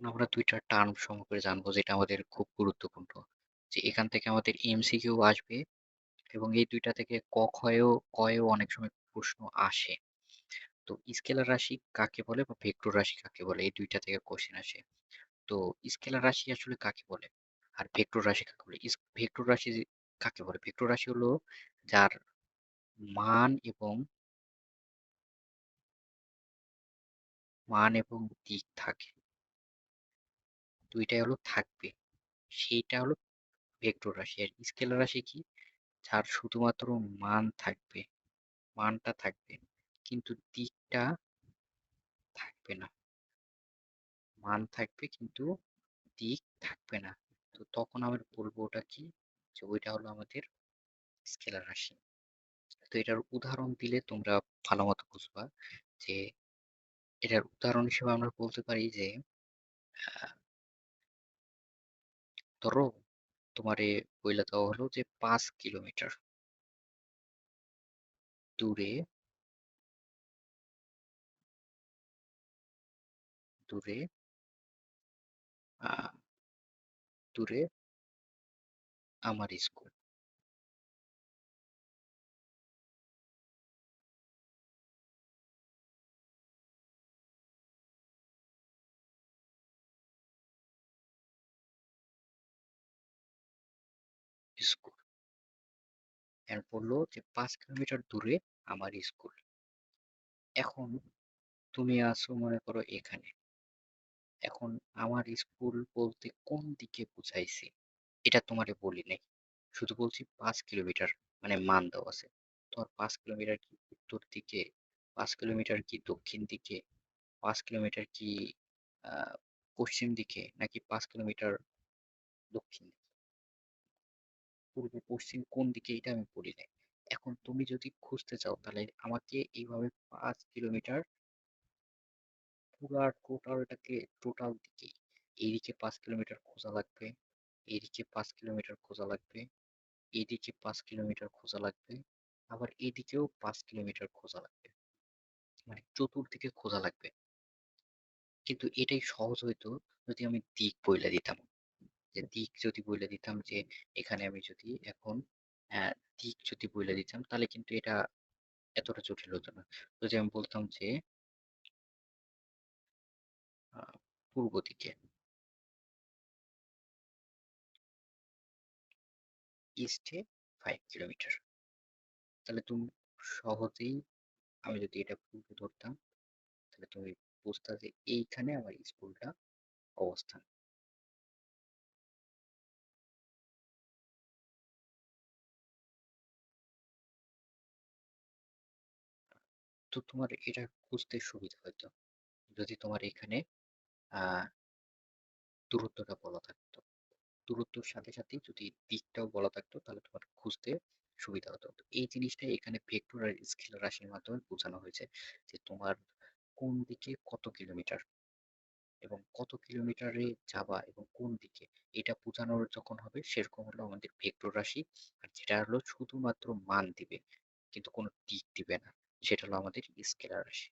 আমরা ২ টা টার্ম সম্পর্কে জানবো যেটা আমাদের খুব গুরুত্বপূর্ণ। যে এখান থেকে আমাদের এমসিকিউ আসবে এবং এই ২ টা থেকে কয়েও অনেক সময় প্রশ্ন আসে। তো স্কেলার রাশি কাকে বলে বা ভেক্টর রাশি কাকে বলে? এই ২ টা থেকে কোয়েশ্চেন আসে। তো স্কেলার রাশি আসলে কাকে বলে? আর ভেক্টর রাশি কাকে বলে? ভেক্টর রাশি কাকে বলে? ভেক্টর রাশি হলো যার মান এবং মান এবং দিক থাকে। ২ টাই হলো থাকবে। সেইটা হলো ভেক্টর রাশি। আর স্কেলার রাশি কি? যার শুধুমাত্র মান থাকবে, মানটা থাকবে। কিন্তু দিকটা থাকবে না। মান থাকবে কিন্তু দিক থাকবে না। তো তখন আমরা বলবো ওটা কি? যে ওইটা হলো আমাদের স্কেলার রাশি। তো এটার উদাহরণ দিলে তোমরা ভালোমতো বুঝবা যে এটার উদাহরণ হিসেবে আমরা বলতে পারি যে আ ধরো তোমারে বইলা দেওয়া হলো যে ৫ কিলোমিটার দূরে দূরে আ দূরে আমার স্কুল। স্কুল। এখন বলল যে ৫ কিলোমিটার দূরে আমার স্কুল। এখন তুমি আছো মনে করো এখানে। এখন আমার স্কুল বলতে কোন দিকে বুঝাইছি? এটা তোমারে বলি নাই। শুধু বলছি ৫ কিলোমিটার মানে মান দেওয়া আছে। তোমার ৫ কিলোমিটার কি উত্তর দিকে? ৫ কিলোমিটার কি দক্ষিণ দিকে? ৫ কিলোমিটার কি আ পশ্চিম দিকে? নাকি ৫ কিলোমিটার দক্ষিণ দিকে? পূর্ব, পশ্চিম কোন দিকে এটা আমি বলি নাই। এখন তুমি যদি খুঁজতে চাও তাহলে আমাকে এইভাবে ৫ কিলোমিটার পুরা টোটালটাকে টোটাল দিকে এইদিকে ৫ কিলোমিটার খোঁজা লাগবে, এইদিকে ৫ কিলোমিটার খোঁজা লাগবে, এইদিকে ৫ কিলোমিটার খোঁজা লাগবে, আবার এইদিকেও ৫ কিলোমিটার খোঁজা লাগবে। মানে চতুর্দিকে খোঁজা লাগবে। কিন্তু এটাই সহজ হইতো যদি আমি দিক বইলা দিতাম। যে দিক যদি বইলা দিতাম যে এখানে আমি যদি এখন আ দিক যদি বইলা দিতাম তাহলে কিন্তু এটা এতটা জটিল হতো না। যদি আমি বলতাম যে আ পূর্ব দিকে, ইস্টে ৫ কিলোমিটার। তাহলে তুমি সহজেই আমি যদি এটা পূর্বে ধরতাম তাহলে তুমি বুঝতা যে এইখানে আমার স্কুলটা অবস্থান। তো তোমার এটা খুঁজতে সুবিধা হইতো। যদি তোমার এখানে আ দূরত্বটা বলা থাকতো। দূরত্বর সাথে, সাথেই যদি দিকটাও বলা থাকতো তাহলে তোমার খুঁজতে সুবিধা হতো। তো এই জিনিসটাই এখানে ভেক্টর আর স্কেলার রাশির মাধ্যমে বোঝানো হয়েছে যে তোমার কোন দিকে কত কিলোমিটার এবং কত কিলোমিটারে যাবা এবং কোন দিকে এটা বোঝানোর যখন হবে সেরকম হলো আমাদের ভেক্টর রাশি। আর যেটা হলো শুধুমাত্র মান দিবে কিন্তু কোনো দিক দিবে না। সেটা হলো আমাদের স্কেলার রাশি।